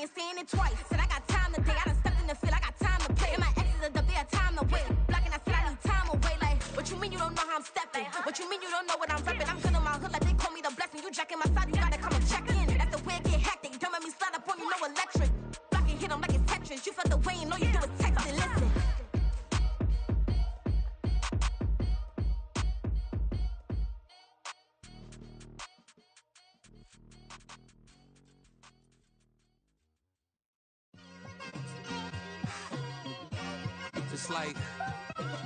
I ain't saying it twice. Said I got time today, I done stepped in the field, I got time to play. And my exes are the bit of time to wait. Blocking, I said I need time away. Like, what you mean you don't know how I'm stepping? What you mean you don't know what I'm repping? I'm good in my hood like they call me the blessing. You jacking my side, you gotta come and check in. That's the way it get hectic. Don't make me slide up on you, no electric. Blocking, hit them like it's Tetris. You felt the way and all you do is text and listen. It's like,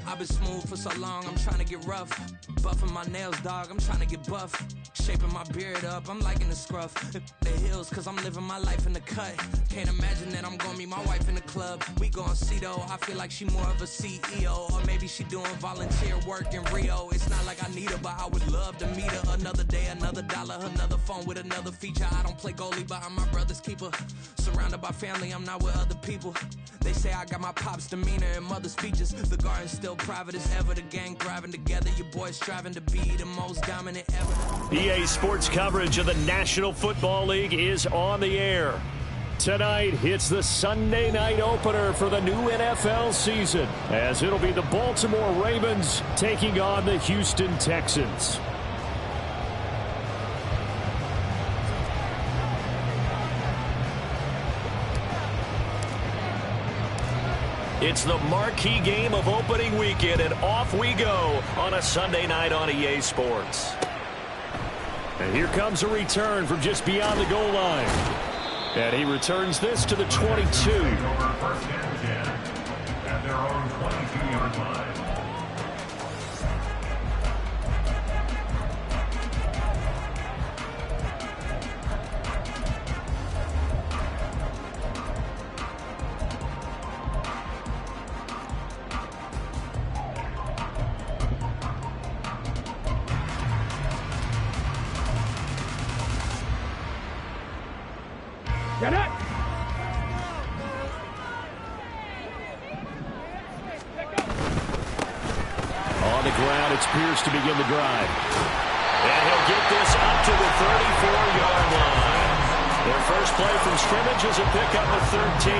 I've been smooth for so long, I'm trying to get rough. Buffing my nails, dog, I'm trying to get buff. Shaping my beard up, I'm liking the scruff. The hills, cause I'm living my life in the cut. Can't imagine that I'm gonna meet my wife in the club. We gon' see though, I feel like she more of a CEO. Or maybe she doing volunteer work in Rio. It's not like I need her, but I would love to meet her. Another day, another dollar, another phone with another feature. I don't play goalie, but I'm my brother's keeper. Surrounded by family, I'm not with other people. They say I got my pop's demeanor and mother's features. The garden's still private as ever. The gang thriving together. Your boys striving to be the most dominant ever. EA Sports coverage of the National Football League is on the air. Tonight, it's the Sunday night opener for the new NFL season, as it'll be the Baltimore Ravens taking on the Houston Texans. It's the marquee game of opening weekend, and off we go on a Sunday night on EA Sports. And here comes a return from just beyond the goal line. And he returns this to the 22. First and 10 at their own 22-yard line. Get it! On the ground, it's Pierce to begin the drive. And he'll get this up to the 34-yard line. Their first play from scrimmage is a pickup of 13.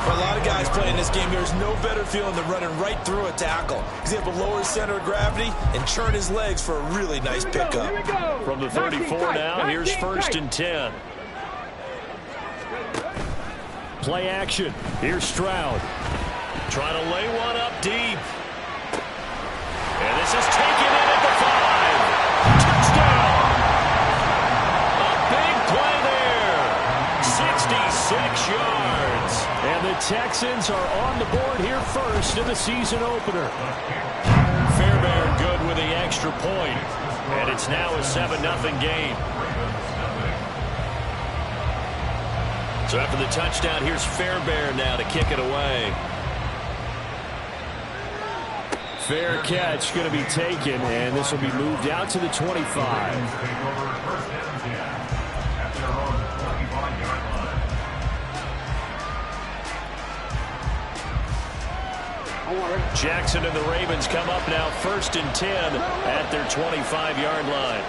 For a lot of guys playing this game, there's no better feeling than running right through a tackle. He's able to lower his center of gravity and churn his legs for a really nice pickup. From the 34 now, here's first and 10. Play action. Here's Stroud. Trying to lay one up deep. And this is taken in at the 5. Touchdown! A big play there. 66 yards. And the Texans are on the board here first in the season opener. Fairbairn good with the extra point. And it's now a 7-0 game. So after the touchdown, here's Fairbairn now to kick it away. Fair catch going to be taken, and this will be moved out to the 25. Jackson and the Ravens come up now first and 10 at their 25-yard line.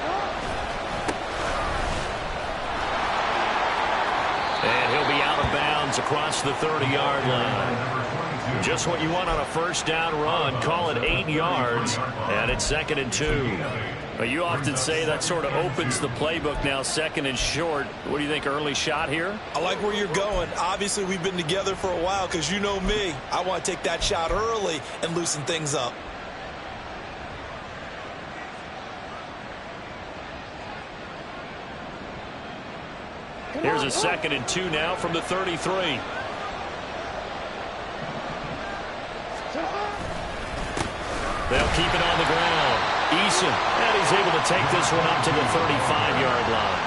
And he'll be out of bounds across the 30-yard line. Just what you want on a first down run. Call it 8 yards, and it's 2nd and 2. But you often say that sort of opens the playbook now, 2nd and short. What do you think, early shot here? I like where you're going. Obviously, we've been together for a while because you know me. I want to take that shot early and loosen things up. Here's a 2nd and 2 now from the 33. They'll keep it on the ground. Eason, and he's able to take this one up to the 35-yard line.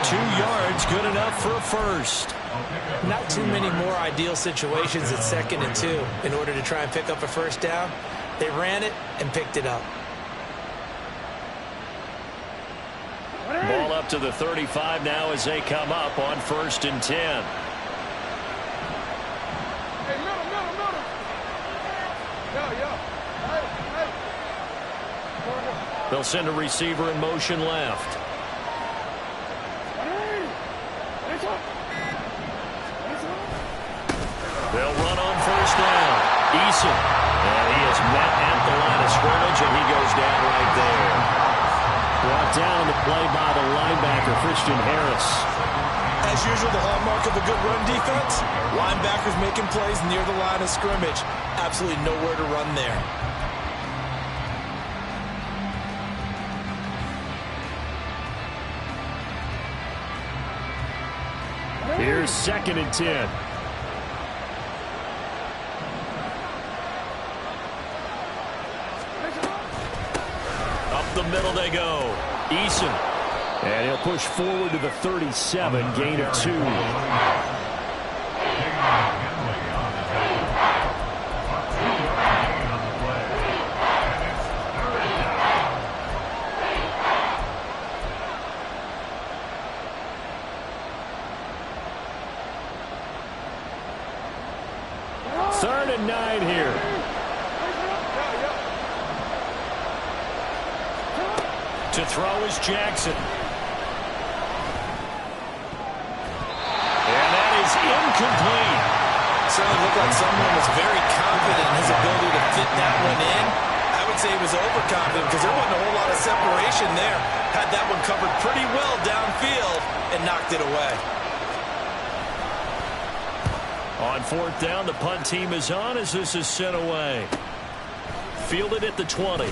2 yards, good enough for a first. Not too many more ideal situations at 2nd and 2 in order to try and pick up a first down. They ran it and picked it up. Ball up to the 35 now as they come up on 1st and 10. They'll send a receiver in motion left. Eason. And he is met at the line of scrimmage, and he goes down right there. Brought down on the play by the linebacker, Christian Harris. As usual, the hallmark of a good run defense, linebackers making plays near the line of scrimmage. Absolutely nowhere to run there. Here's 2nd and 10. Up the middle they go. Eason. And he'll push forward to the 37, gain of 2. Third and 9 here. To throw is Jackson. And that is incomplete. Certainly looked like someone was very confident in his ability to fit that one in. I would say he was overconfident because there wasn't a whole lot of separation there. Had that one covered pretty well downfield and knocked it away. On 4th down, the punt team is on as this is sent away. Fielded at the 20.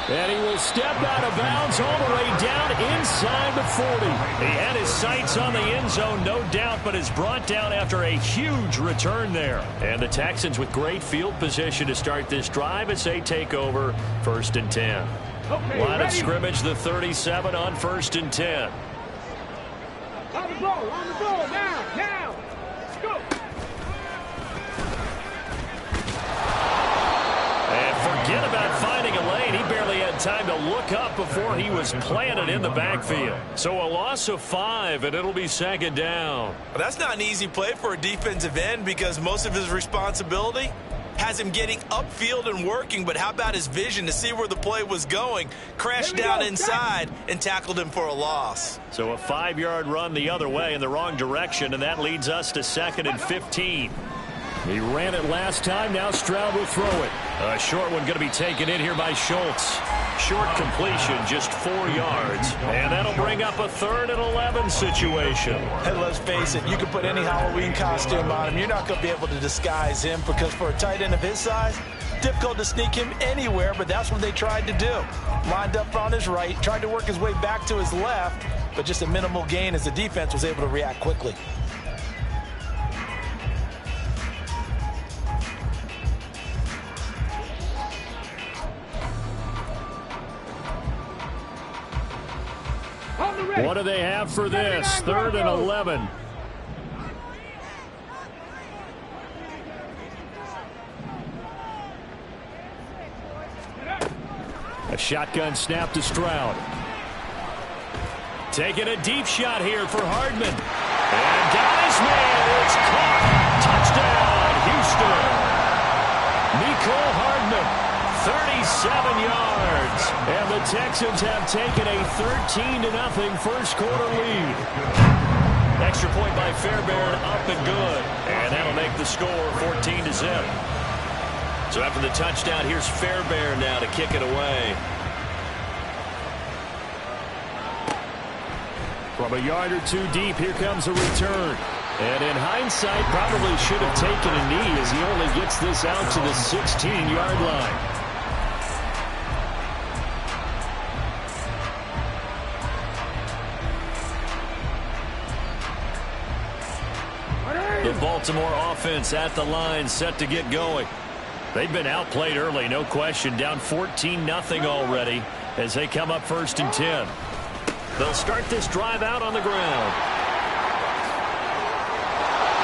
And he will step out of bounds all the way down inside the 40. He had his sights on the end zone, no doubt, but is brought down after a huge return there. And the Texans with great field position to start this drive as they take over 1st and 10. Okay, Line ready. of scrimmage, the 37 on 1st and 10. On the ball, now. Let's go. And forget about finding a lane. He barely had time to look up before he was planted in the backfield. So a loss of 5, and it'll be 2nd down. Well, that's not an easy play for a defensive end because most of his responsibility has him getting upfield and working, but how about his vision to see where the play was going? Crashed down inside and tackled him for a loss. So a 5-yard run the other way in the wrong direction, and that leads us to 2nd and 15. He ran it last time. Now Stroud will throw it. A short one going to be taken in here by Schultz. Short completion, just 4 yards. And that'll bring up a 3rd and 11 situation. And let's face it, you can put any Halloween costume on him. You're not going to be able to disguise him because for a tight end of his size, difficult to sneak him anywhere, but that's what they tried to do. Lined up on his right, tried to work his way back to his left, but just a minimal gain as the defense was able to react quickly. What do they have for this? 3rd and 11. A shotgun snap to Stroud. Taking a deep shot here for Hardman. And got his man. It's caught. Touchdown, Houston. Mecole Hardman. 37 yards. And the Texans have taken a 13-0 first quarter lead. Extra point by Fairbairn, up and good. And that'll make the score 14-0. So after the touchdown, here's Fairbairn now to kick it away. From a yard or two deep, here comes a return. And in hindsight, probably should have taken a knee as he only gets this out to the 16-yard line. The Baltimore offense at the line, set to get going. They've been outplayed early, no question. Down 14-0 already as they come up 1st and 10. They'll start this drive out on the ground.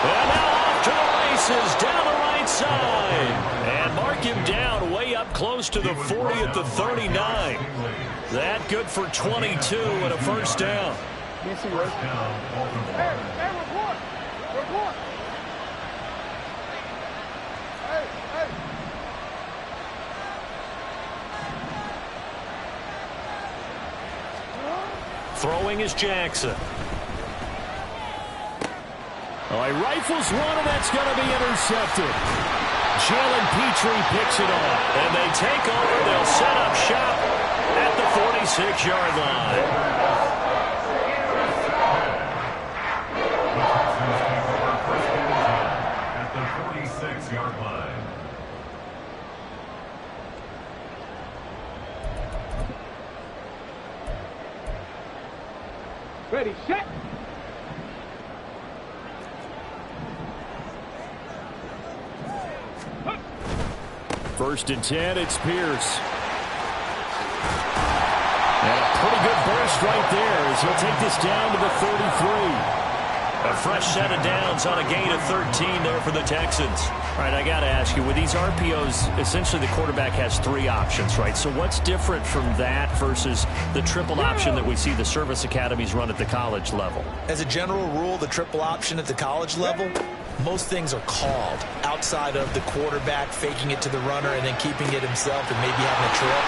And now off to the races down the right side. And mark him down way up close to the 40 at the 39. That good for 22 and a 1st down. Report. Throwing is Jackson. Oh, he rifles one, and that's going to be intercepted. Jalen Petrie picks it off, and they take over. They'll set up shop at the 46-yard line. At the 46-yard line. Ready, set. First and 10, it's Pierce. And a pretty good burst right there as he'll take this down to the 33. A fresh set of downs on a gain of 13 there for the Texans. All right, I got to ask you, with these RPOs, essentially the quarterback has 3 options, right? So what's different from that versus the triple option that we see the service academies run at the college level? As a general rule, the triple option at the college level, most things are called outside of the quarterback faking it to the runner and then keeping it himself and maybe having a trip.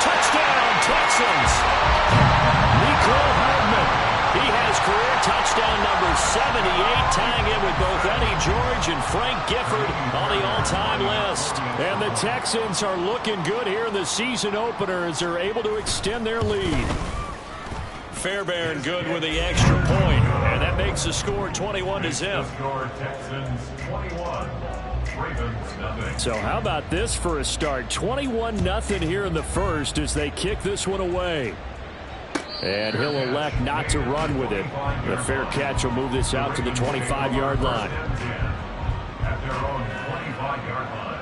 Touchdown, Texans! Nico Hardman. He has career touchdown number 78, tying in with both Eddie George and Frank Gifford on the all-time list. And the Texans are looking good here in the season opener as they're able to extend their lead. Fairbairn good with the extra point, and that makes the score 21-0. Texans 21. Ravens nothing. So how about this for a start? 21-0 here in the first as they kick this one away. And he'll elect not to run with it. The fair catch will move this out to the 25-yard line. At their own 25-yard line.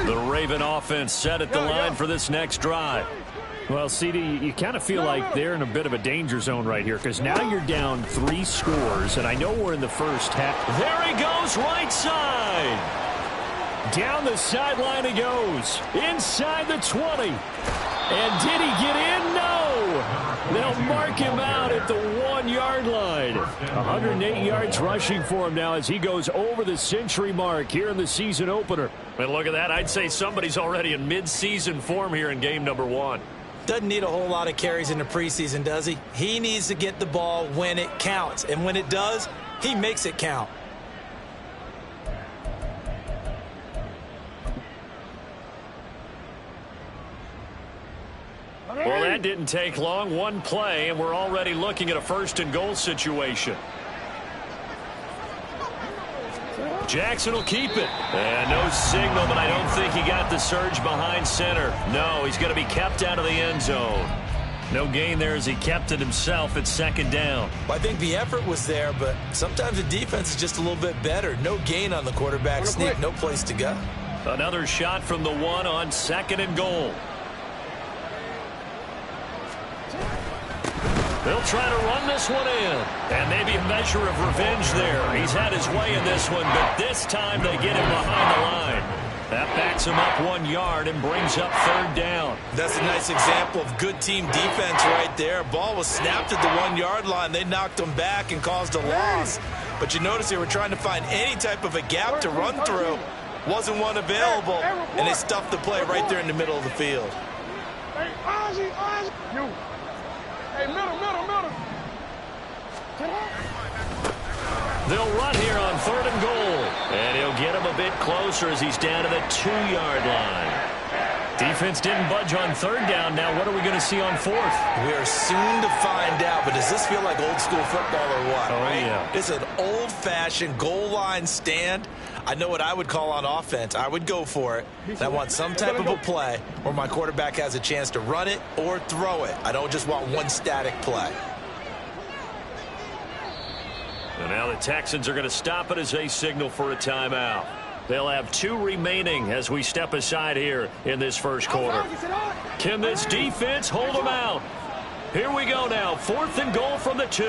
The Raven offense set at the line for this next drive. Well, CD, you kind of feel like they're in a bit of a danger zone right here because now you're down 3 scores, and I know we're in the first half. There he goes, right side. Down the sideline he goes, inside the 20. And did he get in? No. They'll mark him out at the 1-yard line. 108 yards rushing for him now as he goes over the century mark here in the season opener. And look at that. I'd say somebody's already in mid-season form here in game number 1. Doesn't need a whole lot of carries in the preseason, does he? He needs to get the ball when it counts. And when it does, he makes it count. Well, that didn't take long. One play, and we're already looking at a first-and-goal situation. Jackson will keep it. And no signal, but I don't think he got the surge behind center. No, he's going to be kept out of the end zone. No gain there as he kept it himself at second down. Well, I think the effort was there, but sometimes the defense is just a little bit better. No gain on the quarterback sneak, no place to go. Another shot from the 1 on second and goal. They'll try to run this one in. And maybe a measure of revenge there. He's had his way in this one, but this time they get him behind the line. That backs him up 1 yard and brings up third down. That's a nice example of good team defense right there. Ball was snapped at the 1-yard line. They knocked him back and caused a loss. But you notice they were trying to find any type of a gap to run through. Wasn't one available, and they stuffed the play right there in the middle of the field. Hey, Ozzy, you. Hey, middle. They'll run here on third and goal. And he'll get him a bit closer as he's down to the 2-yard line. Defense didn't budge on third down. Now what are we going to see on fourth? We are soon to find out, but does this feel like old school football or what? Oh, right? yeah. It's an old-fashioned goal line stand. I know what I would call on offense. I would go for it. And I want some type of a play where my quarterback has a chance to run it or throw it. I don't just want one static play. And now the Texans are going to stop it as they signal for a timeout. They'll have 2 remaining as we step aside here in this first quarter. Can this defense hold them out? Here we go now. 4th and goal from the 2.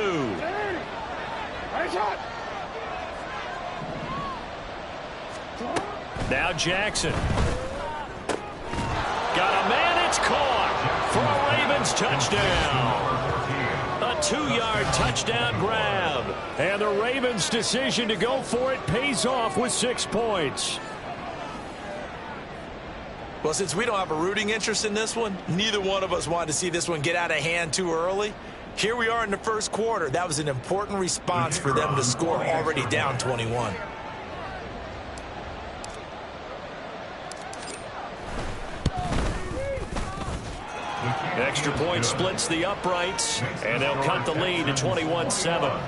Now Jackson. Got a man. It's caught for a Ravens touchdown. A 2-yard touchdown grab. And the Ravens' decision to go for it pays off with 6 points. Well, since we don't have a rooting interest in this one, neither one of us wanted to see this one get out of hand too early. Here we are in the first quarter. That was an important response for them to score already down 21. Extra point splits the uprights, and they'll cut the lead to 21-7.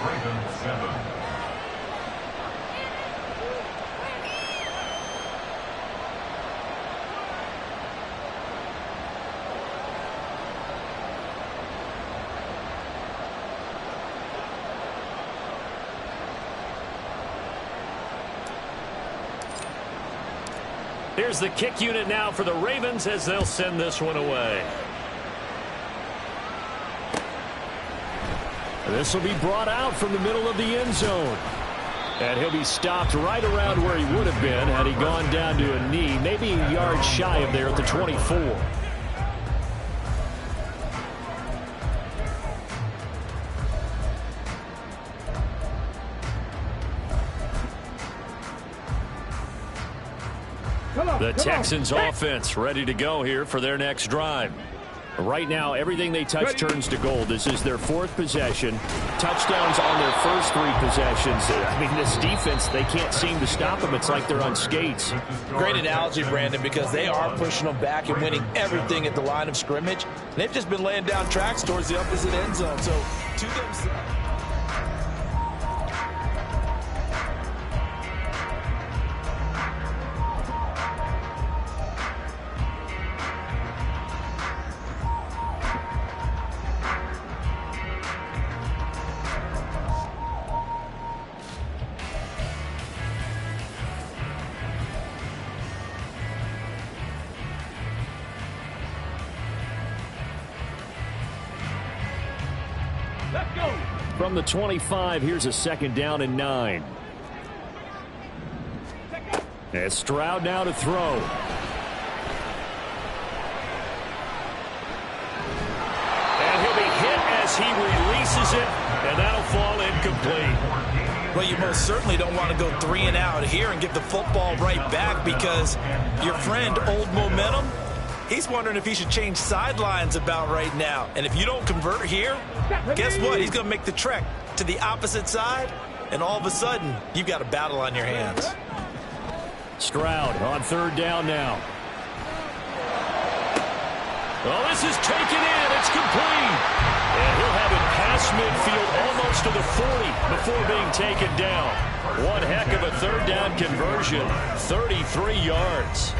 Ravens 7. Here's the kick unit now for the Ravens as they'll send this one away. This will be brought out from the middle of the end zone. And he'll be stopped right around where he would have been had he gone down to a knee, maybe a yard shy of there at the 24. The Texans offense ready to go here for their next drive. Right now, everything they touch turns to gold. This is their fourth possession. Touchdowns on their first three possessions. I mean, this defense, they can't seem to stop them. It's like they're on skates. Great analogy, Brandon, because they are pushing them back and winning everything at the line of scrimmage. They've just been laying down tracks towards the opposite end zone. So, to themselves. From the 25, here's a second down and 9. And Stroud now to throw. And he'll be hit as he releases it, and that'll fall incomplete. Well, you most certainly don't want to go 3 and out here and give the football right back because your friend, Old Momentum, he's wondering if he should change sidelines about right now. And if you don't convert here, guess what? He's going to make the trek to the opposite side, and all of a sudden, you've got a battle on your hands. Stroud on third down now. Oh, this is taken in. It's complete. And he'll have it past midfield almost to the 40 before being taken down. One heck of a third down conversion. 33 yards.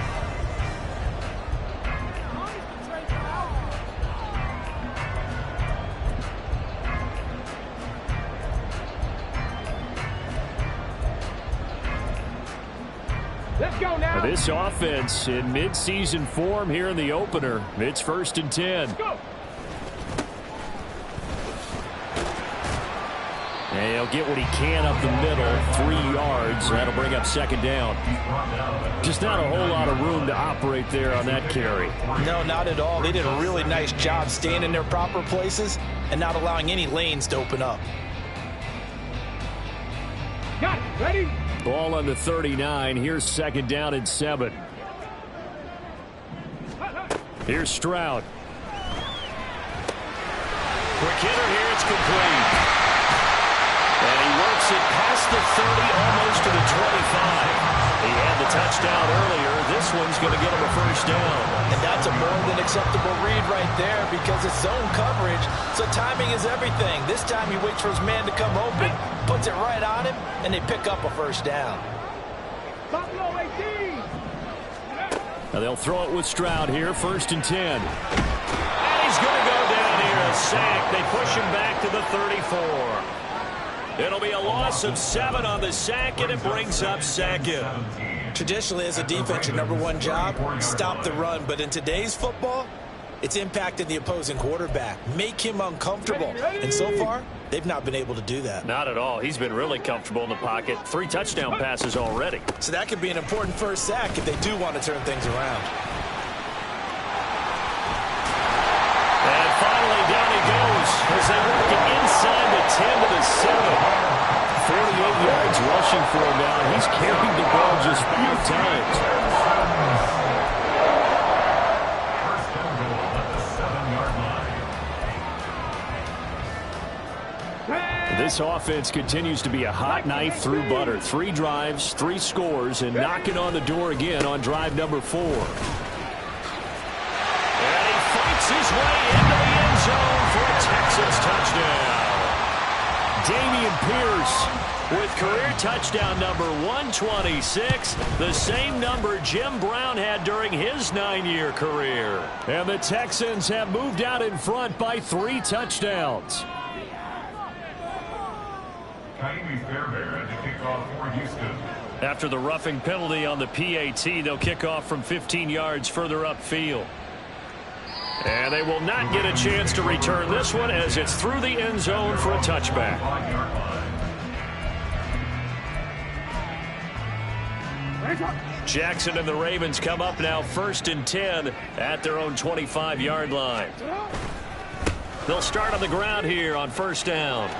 This offense in mid-season form here in the opener. It's 1st and 10. And he'll get what he can up the middle, 3 yards. That'll bring up second down. Just not a whole lot of room to operate there on that carry. No, not at all. They did a really nice job staying in their proper places and not allowing any lanes to open up. Got it. Ready? Ball on the 39. Here's second down and 7. Here's Stroud. Quick hitter here. It's complete. And he works it past the 30, almost to the 25. He had the touchdown earlier. This one's going to get him a first down. And that's a more than acceptable read right there because it's zone coverage, so timing is everything. This time he waits for his man to come open, puts it right on him, and they pick up a first down. Now they'll throw it with Stroud here, 1st and 10. And he's going to go down here, a sack. They push him back to the 34. It'll be a loss of 7 on the sack, and it brings up second. Traditionally, as a defense, your #1 job, stop the run. But in today's football, it's impacting the opposing quarterback. Make him uncomfortable. And so far, they've not been able to do that. Not at all. He's been really comfortable in the pocket. 3 touchdown passes already. So that could be an important first sack if they do want to turn things around. And finally, down he goes as they work it inside the 10 to the 7. 48 yards rushing for him now. He's carried the ball just 5 times. This offense continues to be a hot knife through butter. 3 drives, 3 scores, and knocking on the door again on drive number 4. And he fights his way into the end zone for a Texans touchdown. Dameon Pierce with career touchdown number 126, the same number Jim Brown had during his 9-year career. And the Texans have moved out in front by 3 touchdowns. After the roughing penalty on the PAT, they'll kick off from 15 yards further upfield. And they will not get a chance to return this one as it's through the end zone for a touchback. Jackson and the Ravens come up now 1st and 10 at their own 25-yard line. They'll start on the ground here on 1st down.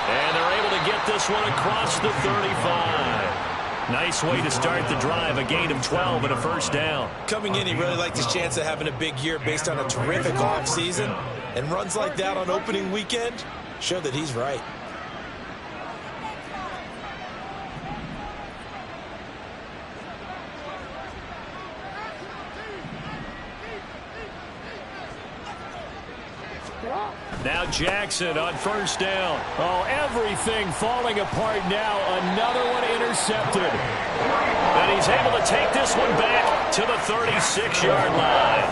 And they're able to get this one across the 35. Nice way to start the drive, a gain of 12 and a 1st down. Coming in, he really liked his chance of having a big year based on a terrific offseason. And runs like that on opening weekend show that he's right. Now Jackson on 1st down. Oh, everything falling apart now. Another one intercepted. And he's able to take this one back to the 36-yard line.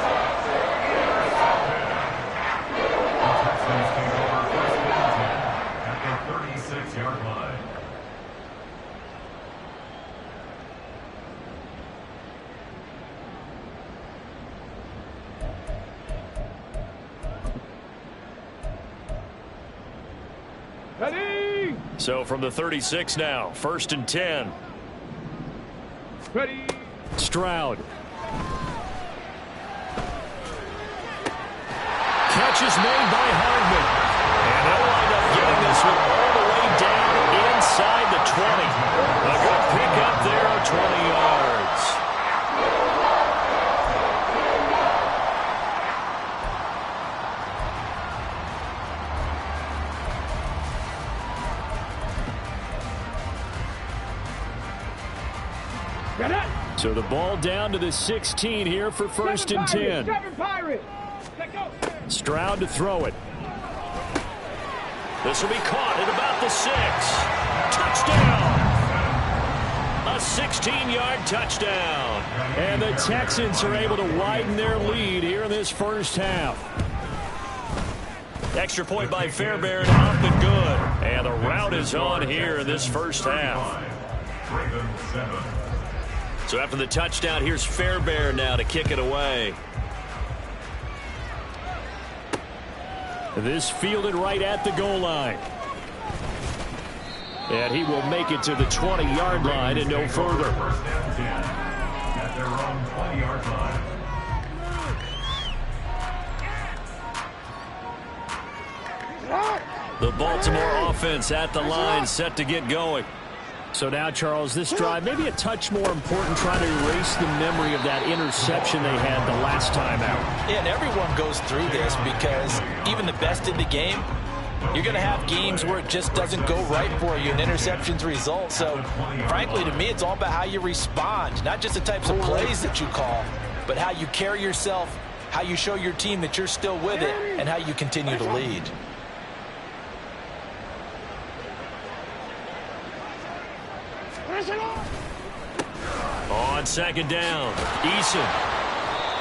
At the 36-yard line. Ready. So from the 36 now, 1st and 10. Ready. Stroud. Catch is made by Hardman. And they'll wind up getting this one all the way down inside the 20. A good pick up there of 20 yards. So the ball down to the 16 here for 1st and 10. Stroud to throw it. This will be caught at about the 6. Touchdown! A 16-yard touchdown. And the Texans are able to widen their lead here in this 1st half. Extra point by Fairbairn, up and good. And the route is on here in this 1st half. So after the touchdown, here's Fairbairn now to kick it away. This fielded right at the goal line. And he will make it to the 20-yard line and no further. At their own 20-yard line. The Baltimore offense at the line, set to get going. So now, Charles, this drive maybe a touch more important, trying to erase the memory of that interception they had the last time out. Yeah, and everyone goes through this because even the best in the game, you're going to have games where it just doesn't go right for you and interceptions result. So, frankly, to me, it's all about how you respond, not just the types of plays that you call, but how you carry yourself, how you show your team that you're still with it, and how you continue to lead. On 2nd down, Eason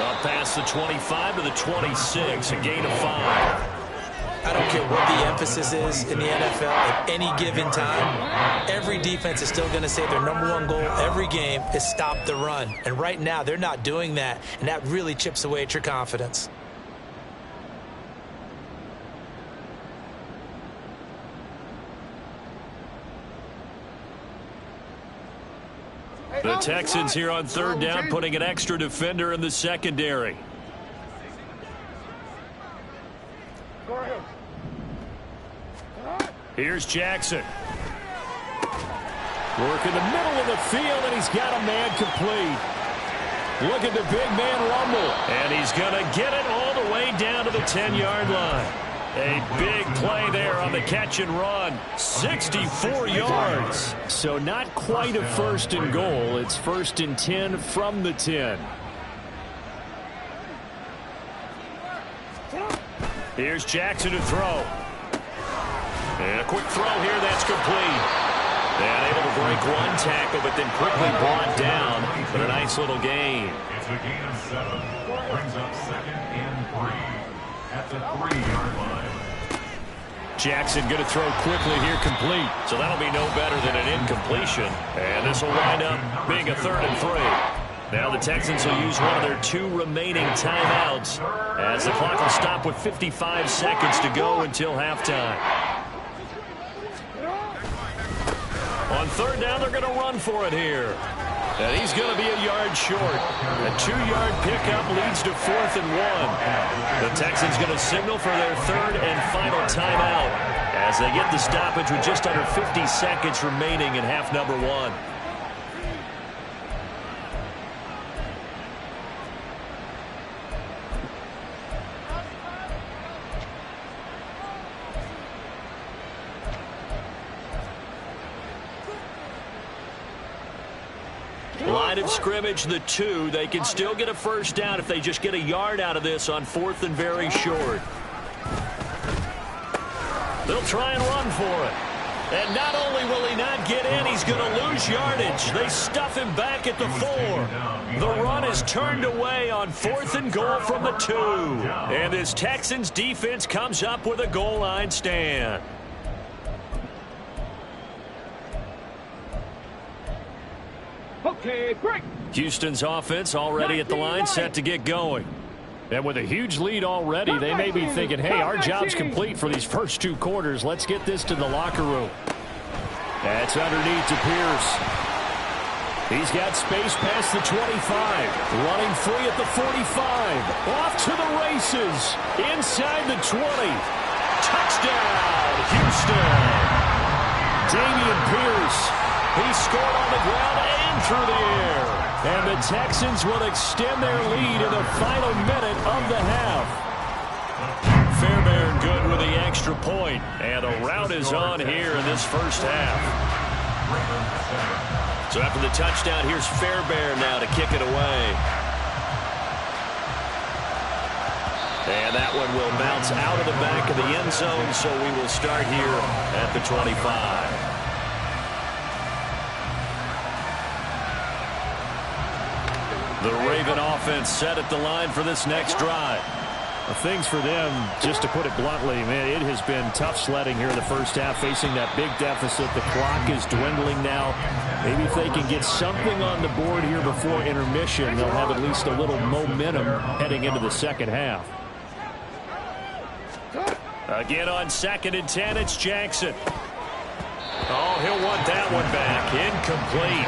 up past the 25 to the 26, a gain of 5. I don't care what the emphasis is in the NFL at any given time. Every defense is still going to say their #1 goal every game is stop the run. And right now, they're not doing that, and that really chips away at your confidence. The Texans here on 3rd down, putting an extra defender in the secondary. Here's Jackson. Work in the middle of the field, and he's got a man complete. Look at the big man rumble. And he's going to get it all the way down to the 10-yard line. A big play there on the catch and run. 64 yards. So not quite a 1st and goal. It's 1st and 10 from the 10. Here's Jackson to throw. And a quick throw here. That's complete. And able to break one tackle, but then quickly brought down for a nice little gain. It's a gain of 7. Brings up 2nd and 3 at the 3-yard line. Jackson going to throw quickly here, complete. So that'll be no better than an incompletion. And this will wind up being a 3rd and 3. Now the Texans will use one of their 2 remaining timeouts as the clock will stop with 55 seconds to go until halftime. On 3rd down, they're going to run for it here. And he's going to be a yard short. A 2-yard pickup leads to 4th and 1. The Texans going to signal for their 3rd and final timeout as they get the stoppage with just under 50 seconds remaining in half number 1. Line of scrimmage, the 2. They can still get a 1st down if they just get a yard out of this on 4th and very short. They'll try and run for it. And not only will he not get in, he's going to lose yardage. They stuff him back at the 4. The run is turned away on 4th and goal from the 2. And this Texans defense comes up with a goal line stand. Okay, break. Houston's offense already at the line, set to get going. And with a huge lead already, they may be thinking, hey, our job's complete for these first 2 quarters. Let's get this to the locker room. That's underneath to Pierce. He's got space past the 25. Running free at the 45. Off to the races. Inside the 20. Touchdown, Houston. Dameon Pierce. He scored on the ground and through the air. And the Texans will extend their lead in the final minute of the half. Fairbairn good with the extra point. And a rout is on here in this first half. So after the touchdown, here's Fairbairn now to kick it away. And that one will bounce out of the back of the end zone, so we will start here at the 25. The Raven offense set at the line for this next drive. Well, things for them, just to put it bluntly, man, it has been tough sledding here in the first half, facing that big deficit. The clock is dwindling now. Maybe if they can get something on the board here before intermission, they'll have at least a little momentum heading into the second half. Again on 2nd and 10, it's Jackson. Oh, he'll want that one back. Incomplete.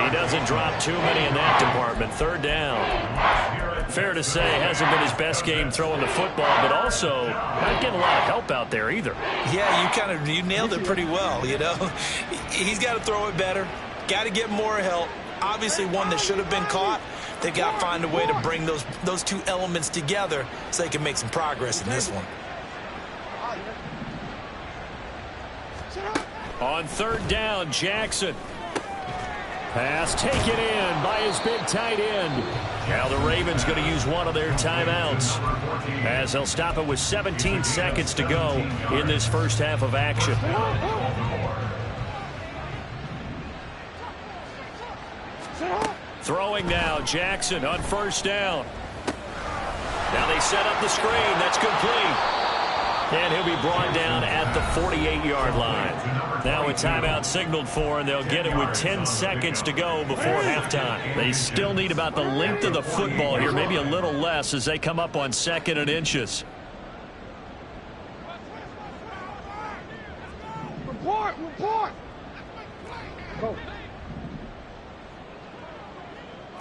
He doesn't drop too many in that department. 3rd down. Fair to say, hasn't been his best game throwing the football, but also not getting a lot of help out there either. Yeah, you nailed it pretty well, you know. He's got to throw it better. Got to get more help. Obviously one that should have been caught. They've got to find a way to bring those 2 elements together so they can make some progress in this one. On 3rd down, Jackson. Pass taken in by his big tight end. Now the Ravens going to use one of their timeouts as they'll stop it with 17 seconds to go in this first half of action. Throwing now, Jackson on 1st down. Now they set up the screen. That's complete. And he'll be brought down at the 48-yard line. Now a timeout signaled for, and they'll get it with 10 seconds to go before halftime. They still need about the length of the football here, maybe a little less as they come up on 2nd and inches. Report! Go.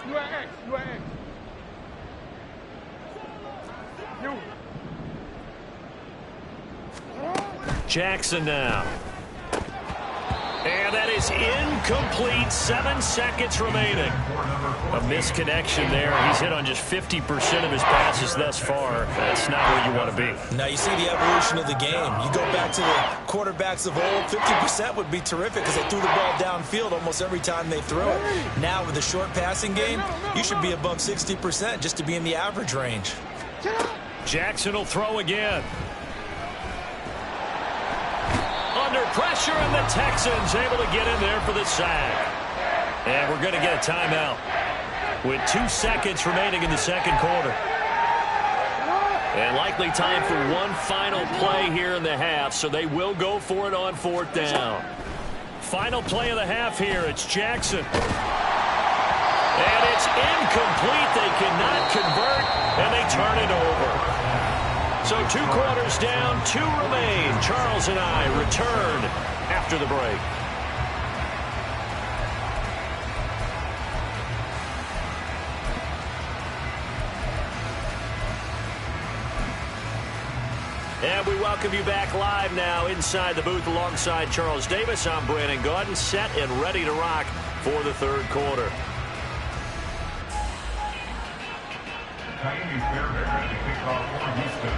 You at X. You. Jackson now. And that is incomplete. 7 seconds remaining. A misconnection there. He's hit on just 50% of his passes thus far. That's not where you want to be. Now you see the evolution of the game. You go back to the quarterbacks of old, 50% would be terrific because they threw the ball downfield almost every time they threw it. Now with the short passing game, you should be above 60% just to be in the average range. Jackson will throw again. Under pressure, and the Texans able to get in there for the sack. And we're going to get a timeout with 2 seconds remaining in the second quarter. And likely time for one final play here in the half, so they will go for it on 4th down. Final play of the half here. It's Jackson. And it's incomplete. They cannot convert, and they turn it over. So 2 quarters down, 2 remain. Charles and I return after the break. And we welcome you back live now inside the booth alongside Charles Davis. I'm Brandon Gaudin, set and ready to rock for the third quarter. Miami Fairbairn to kick off for Houston.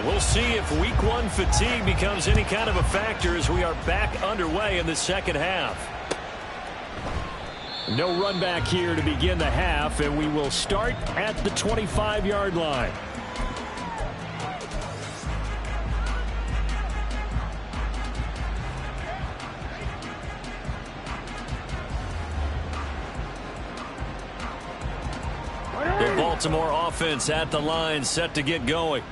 We'll see if week 1 fatigue becomes any kind of a factor as we are back underway in the second half. No run back here to begin the half, and we will start at the 25-yard line. The Baltimore offense at the line, set to get going.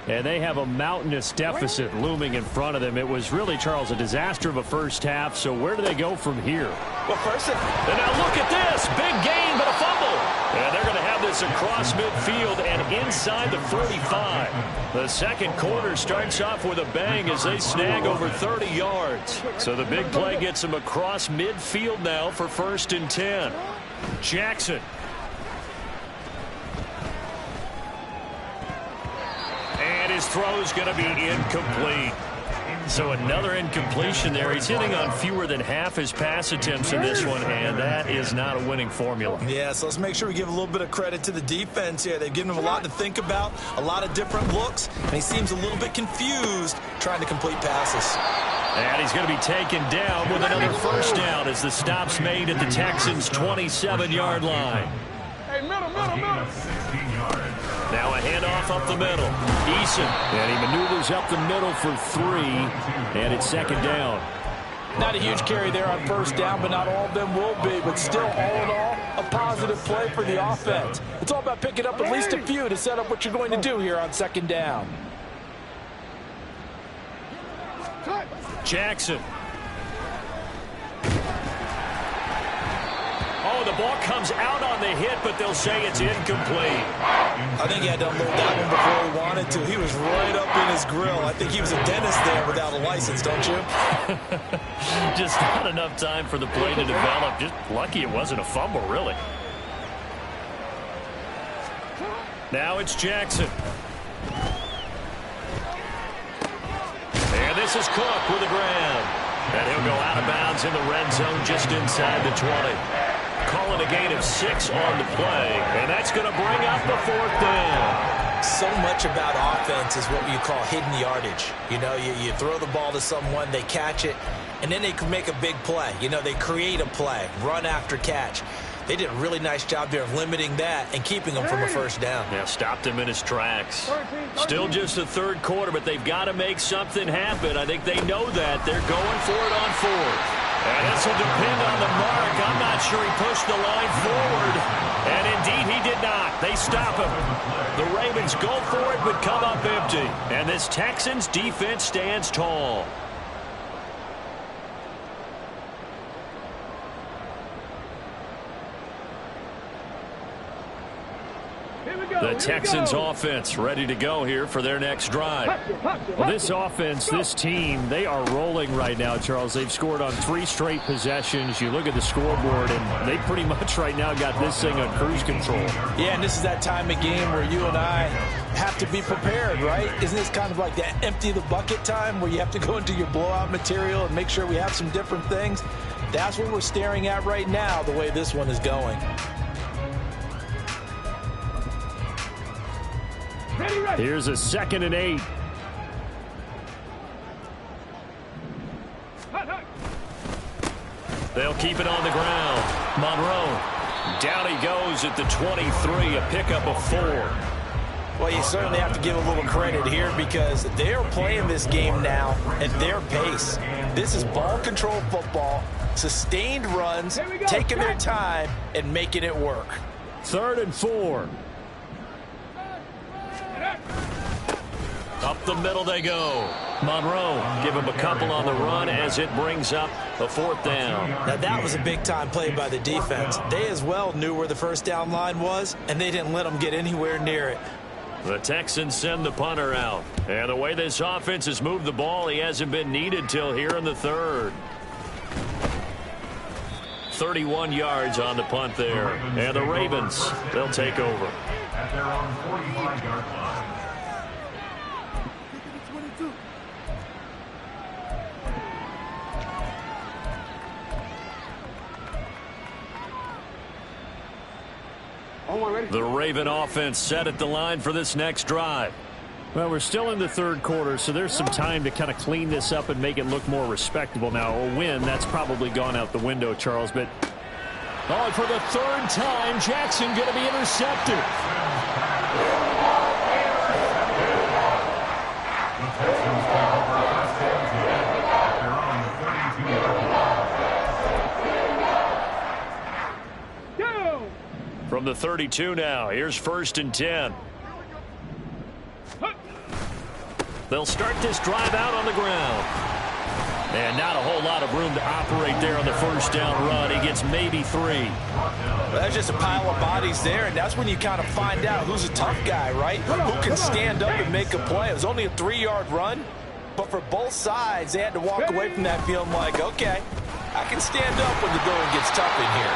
And they have a mountainous deficit looming in front of them. It was really, Charles, a disaster of a first half. So where do they go from here? Well, first, and now look at this. Big gain, but a fumble. And they're going to have this across midfield and inside the 45. The second quarter starts off with a bang as they snag over 30 yards. So the big play gets them across midfield now for 1st and 10. Jackson. And his throw's going to be incomplete. So another incompletion there. He's hitting on fewer than half his pass attempts in this one, and that is not a winning formula. Yeah, so let's make sure we give a little bit of credit to the defense here. They've given him a lot to think about, a lot of different looks, and he seems a little bit confused trying to complete passes. And he's going to be taken down with another first down as the stop's made at the Texans' 27-yard line. Hey, middle. Now a handoff up the middle. Eason, and he maneuvers up the middle for 3, and it's 2nd down. Not a huge carry there on 1st down, but not all of them will be. But still, all in all, a positive play for the offense. It's all about picking up at least a few to set up what you're going to do here on 2nd down. Jackson. Oh, the ball comes out on the hit, but they'll say it's incomplete. I think he had to unload that one before he wanted to. He was right up in his grill. I think he was a dentist there without a license, don't you? Just not enough time for the play to develop. Just lucky it wasn't a fumble, really. Now it's Jackson. And this is Cook with a grab. And he'll go out of bounds in the red zone just inside the 20. Calling a gain of 6 on the play, and that's going to bring up the 4th down. So much about offense is what you call hidden yardage. You know, you throw the ball to someone, they catch it, and then they can make a big play. You know, they create a play, run after catch. They did a really nice job there of limiting that and keeping him from a first down. Yeah, stopped him in his tracks. Still just the third quarter, but they've got to make something happen. I think they know that. They're going for it on 4th. And this will depend on the mark. I'm not sure he pushed the line forward. And indeed, he did not. They stop him. The Ravens go for it, but come up empty. And this Texans defense stands tall. The Texans offense ready to go here for their next drive. Well, this offense, this team, they are rolling right now, Charles. They've scored on 3 straight possessions. You look at the scoreboard, and they pretty much right now got this thing on cruise control. Yeah, and this is that time of game where you and I have to be prepared, right? Isn't this kind of like that empty the bucket time where you have to go into your blowout material and make sure we have some different things? That's what we're staring at right now, the way this one is going. Here's a 2nd and 8. They'll keep it on the ground. Monroe. Down he goes at the 23, a pickup of 4. Well, you certainly have to give a little credit here because they're playing this game now at their pace. This is ball control football, sustained runs, taking their time and making it work. 3rd and 4. Up the middle they go. Monroe give him a couple on the run as it brings up a 4th down. Now that was a big-time play by the defense. They as well knew where the first down line was, and they didn't let them get anywhere near it. The Texans send the punter out. And the way this offense has moved the ball, he hasn't been needed till here in the 3rd. 31 yards on the punt there. And the Ravens, they'll take over. At their own 45-yard line. The Raven offense set at the line for this next drive. Well, we're still in the 3rd quarter, so there's some time to kind of clean this up and make it look more respectable. Now, a win, that's probably gone out the window, Charles. But for the 3rd time, Jackson going to be intercepted. The Texans take over first and 10 at their own 32-yard line. From the 32 now, here's 1st and 10. They'll start this drive out on the ground. And not a whole lot of room to operate there on the 1st down run. He gets maybe 3. Well, that's just a pile of bodies there, and that's when you kind of find out who's a tough guy, right? Who can stand up and make a play. It was only a 3-yard run, but for both sides, they had to walk away from that feeling like, okay, I can stand up when the going gets tough in here.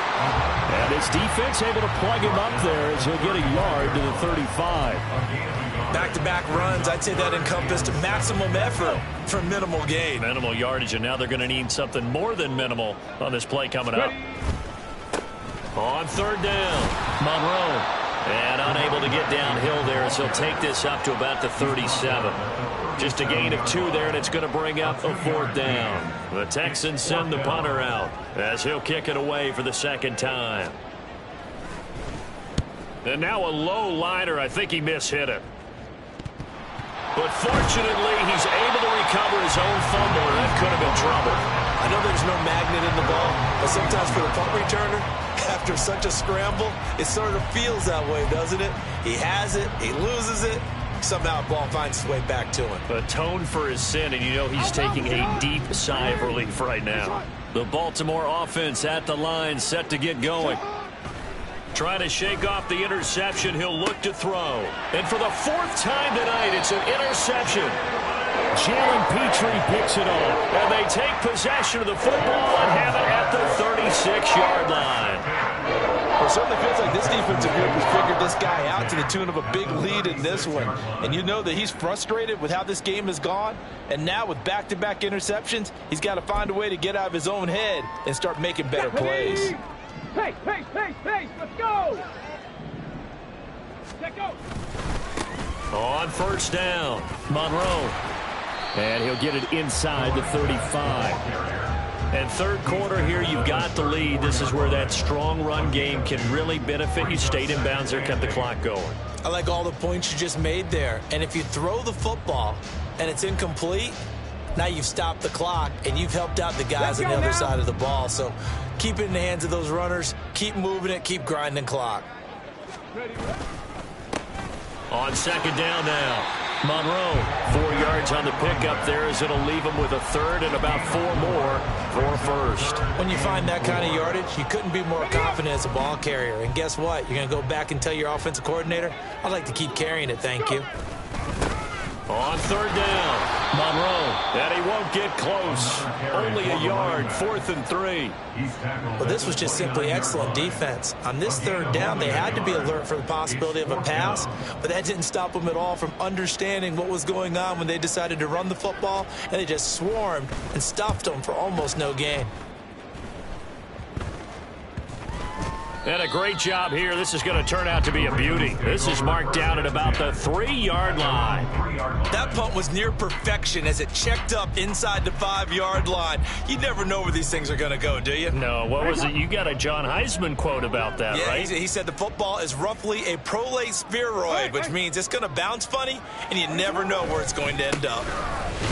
And his defense able to plug him up there as he'll get a yard to the 35. Back-to-back runs, I'd say that encompassed maximum effort for minimal gain. Minimal yardage, and now they're going to need something more than minimal on this play coming up. On 3rd down, Monroe. And unable to get downhill there as he'll take this up to about the 37. Just a gain of 2 there, and it's going to bring up a 4th down. The Texans send the punter out as he'll kick it away for the 2nd time. And now a low liner. I think he mishit it. But fortunately, he's able to recover his own fumble, and that could have been trouble. I know there's no magnet in the ball, but sometimes for the punt returner, after such a scramble, it sort of feels that way, doesn't it? He has it, he loses it, somehow the ball finds its way back to him. Atone for his sin, and you know he's taking a deep sigh of relief right now. The Baltimore offense at the line, set to get going. Trying to shake off the interception, he'll look to throw. And for the 4th time tonight, it's an interception. Jalen Petrie picks it off. And they take possession of the football and have it at the 36-yard line. Well, it certainly feels like this defensive group has figured this guy out to the tune of a big lead in this one. And you know that he's frustrated with how this game has gone. And now with back-to-back interceptions, he's got to find a way to get out of his own head and start making better plays. Pace, pace, pace, pace, let's go! Let go! On 1st down, Monroe. And he'll get it inside the 35. And 3rd quarter here, you've got the lead. This is where that strong run game can really benefit you. Stayed in bounds there, kept the clock going. I like all the points you just made there. And if you throw the football and it's incomplete, now you've stopped the clock and you've helped out the guys on the other side of the ball. So keep it in the hands of those runners. Keep moving it. Keep grinding clock. On 2nd down now, Monroe, 4 yards on the pickup there as it'll leave him with a third and about 4 more for first. When you find that kind of yardage, you couldn't be more confident as a ball carrier. And guess what? You're going to go back and tell your offensive coordinator, I'd like to keep carrying it, thank you. On third down, Monroe, and he won't get close. Only a yard, 4th and 3. Well, this was just simply excellent defense. On this third down, they had to be alert for the possibility of a pass, but that didn't stop them at all from understanding what was going on when they decided to run the football, and they just swarmed and stuffed them for almost no gain. And a great job here. This is going to turn out to be a beauty. This is marked down at about the 3-yard line. That punt was near perfection as it checked up inside the 5-yard line. You never know where these things are going to go, do you? No, what was it? You got a John Heisman quote about that, yeah, right? He said the football is roughly a prolate spheroid, which means it's going to bounce funny, and you never know where it's going to end up.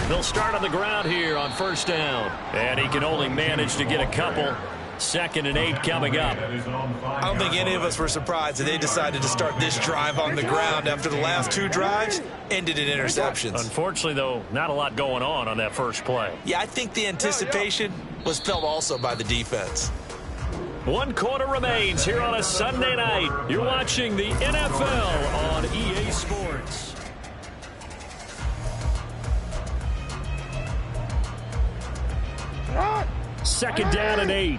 They'll start on the ground here on first down. And he can only manage to get a couple. 2nd and 8 coming up. I don't think any of us were surprised that they decided to start this drive on the ground after the last 2 drives ended in interceptions. Unfortunately, though, not a lot going on that first play. Yeah, I think the anticipation was felt also by the defense. 1 quarter remains here on a Sunday night. You're watching the NFL on EA Sports. Second down and 8.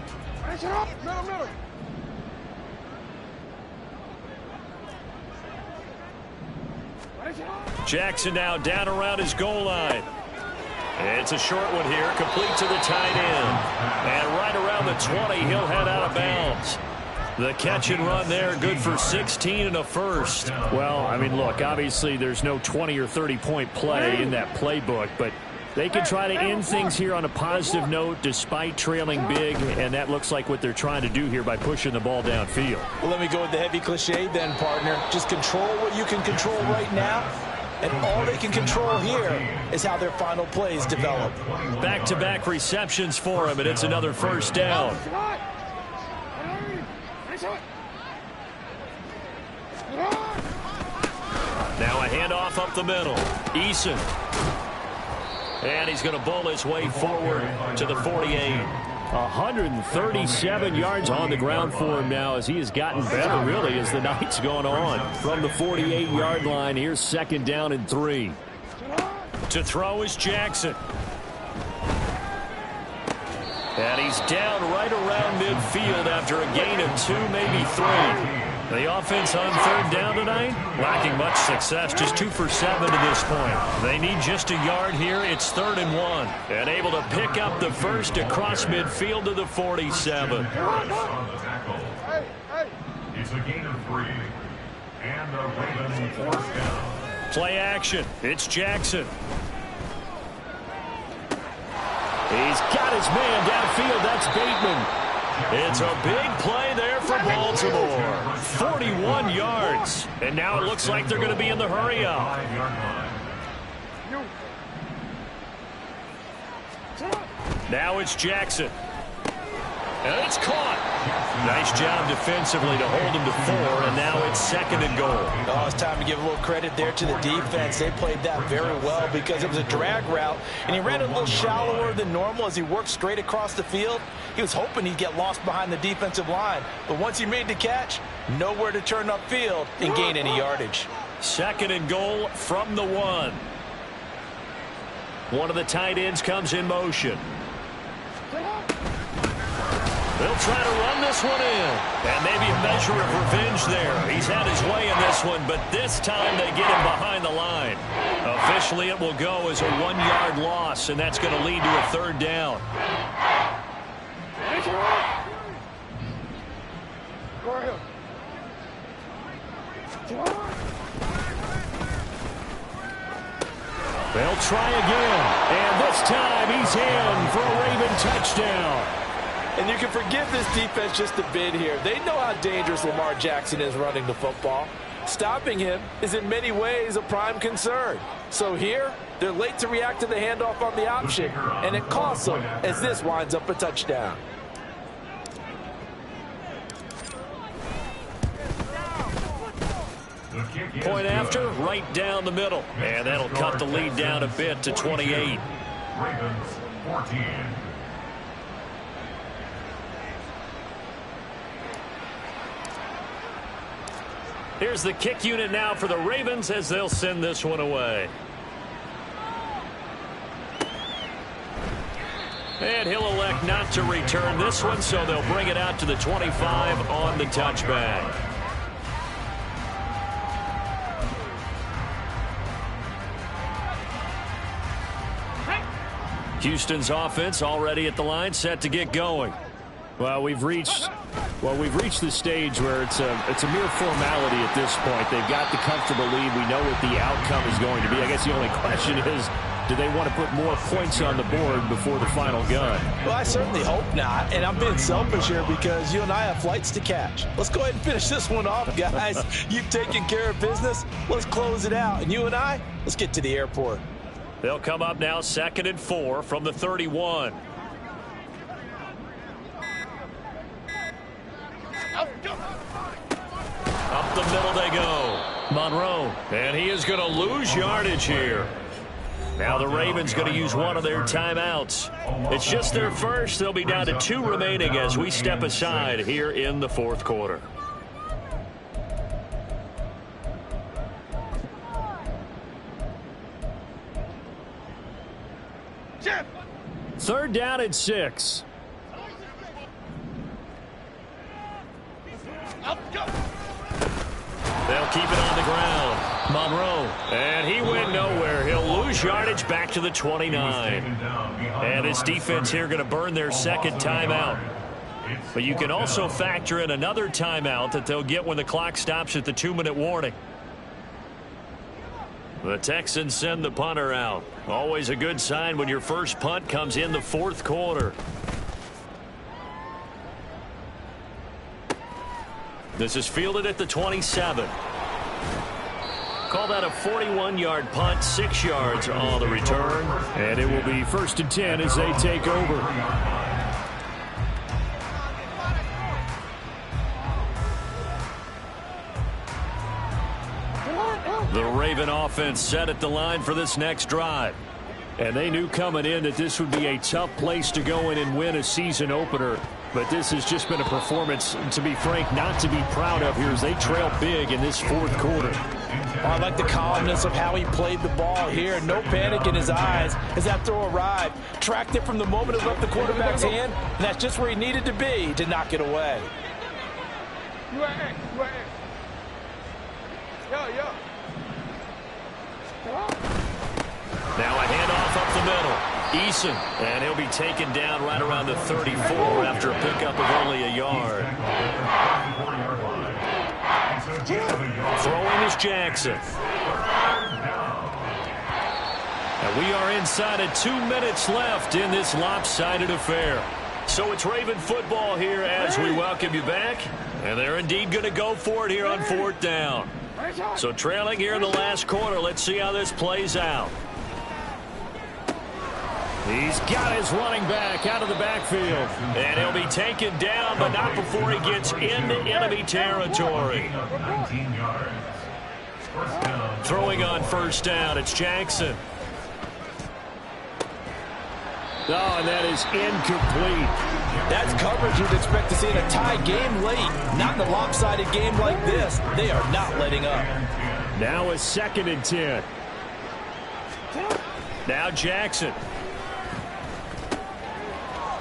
Jackson now down around his goal line. It's a short one here, complete to the tight end. And right around the 20, he'll head out of bounds. The catch and run there, good for 16 and a first. Well, I mean, look, obviously there's no 20 or 30-point play in that playbook, but they can try to end things here on a positive note despite trailing big, and that looks like what they're trying to do here by pushing the ball downfield. Well, let me go with the heavy cliche then, partner. Just control what you can control right now, and all they can control here is how their final plays develop. Back-to-back receptions for him, and it's another first down. Now a handoff up the middle. Eason. And he's going to bowl his way forward to the 48. 137 yards on the ground for him now as he has gotten better, really, as the night's gone on. From the 48-yard line, here's 2nd down and 3. To throw is Jackson. And he's down right around midfield after a gain of 2, maybe 3. The offense on third down tonight, lacking much success, just 2 for 7 to this point. They need just a yard here. It's 3rd and 1. And able to pick up the first across midfield to the 47. It's a gain of 3. And the Ravens force down. Play action. It's Jackson. He's got his man downfield. That's Bateman. It's a big play there for Baltimore. 41 yards. And now it looks like they're going to be in the hurry up. Now it's Jackson. And it's caught. Nice job defensively to hold him to 4, and now it's 2nd and goal. Oh, it's time to give a little credit there to the defense. They played that very well because it was a drag route, and he ran a little shallower than normal as he worked straight across the field. He was hoping he'd get lost behind the defensive line, but once he made the catch, nowhere to turn upfield and gain any yardage. 2nd and goal from the 1. One of the tight ends comes in motion. They'll try to run this one in. And maybe a measure of revenge there. He's had his way in this one, but this time they get him behind the line. Officially, it will go as a 1-yard loss, and that's going to lead to a 3rd down. They'll try again. And this time he's in for a Raven touchdown. And you can forgive this defense just a bit here. They know how dangerous Lamar Jackson is running the football. Stopping him is in many ways a prime concern. So here, they're late to react to the handoff on the option, and it costs them as this winds up a touchdown. The kick Point after, right down the middle. And that'll cut the lead down a bit to 28. Ravens 14. Here's the kick unit now for the Ravens as they'll send this one away. And he'll elect not to return this one, so they'll bring it out to the 25 on the touchback. Houston's offense already at the line, set to get going. Well, we've reached the stage where it's a mere formality at this point. They've got the comfortable lead. We know what the outcome is going to be. I guess the only question is, do they want to put more points on the board before the final gun? Well, I certainly hope not. And I'm being selfish here because you and I have flights to catch. Let's go ahead and finish this one off, guys. You've taken care of business. Let's close it out. And you and I, let's get to the airport. They'll come up now 2nd and 4 from the 31. Up the middle they go. Monroe. And he is going to lose yardage here. Now the Ravens going to use one of their timeouts. It's just their first. They'll be down to 2 remaining as we step aside here in the 4th quarter. Third down and 6. They'll keep it on the ground. Monroe, and he went nowhere. He'll lose yardage back to the 29. And his defense here going to burn their 2nd timeout. But you can also factor in another timeout that they'll get when the clock stops at the 2-minute warning. The Texans send the punter out. Always a good sign when your first punt comes in the 4th quarter. This is fielded at the 27. Call that a 41-yard punt, 6 yards on the return. And it will be 1st and 10 as they take over. The Raven offense set at the line for this next drive. And they knew coming in that this would be a tough place to go in and win a season opener. But this has just been a performance, to be frank, not to be proud of here as they trail big in this 4th quarter. I like the calmness of how he played the ball here. No panic in his eyes as that throw arrived. Tracked it from the moment it left the quarterback's hand, and that's just where he needed to be to knock it away. Now a handoff up the middle. Eason, and he'll be taken down right around the 34 after a pickup of only a yard. Throwing is Jackson. And we are inside of 2 minutes left in this lopsided affair. So it's Raven football here as we welcome you back. And they're indeed going to go for it here on 4th down. So trailing here in the last quarter. Let's see how this plays out. He's got his running back out of the backfield. And he'll be taken down, but not before he gets into enemy territory. Throwing on 1st down, it's Jackson. Oh, and that is incomplete. That's coverage you'd expect to see in a tie game late. Not in a lopsided game like this. They are not letting up. Now a 2nd and 10. Now Jackson.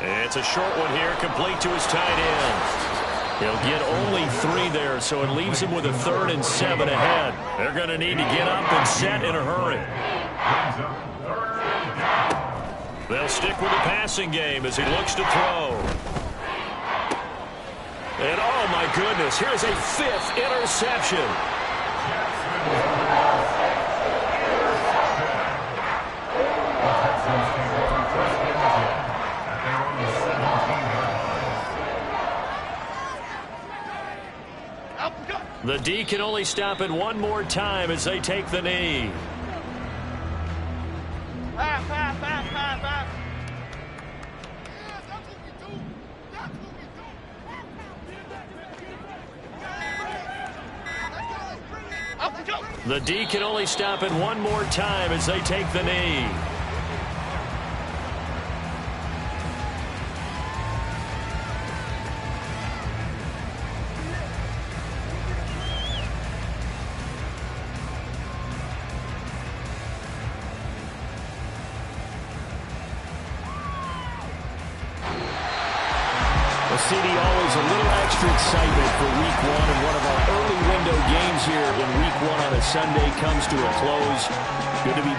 It's a short one here, complete to his tight end. He'll get only 3 there, so it leaves him with a 3rd and 7 ahead. They're going to need to get up and set in a hurry. They'll stick with the passing game as he looks to throw. And oh my goodness, here's a 5th interception. The D can only stop it one more time as they take the knee. The D can only stop it one more time as they take the knee. CD, always a little extra excitement for Week 1, and one of our early window games here in Week 1 on a Sunday comes to a close. Good to be back.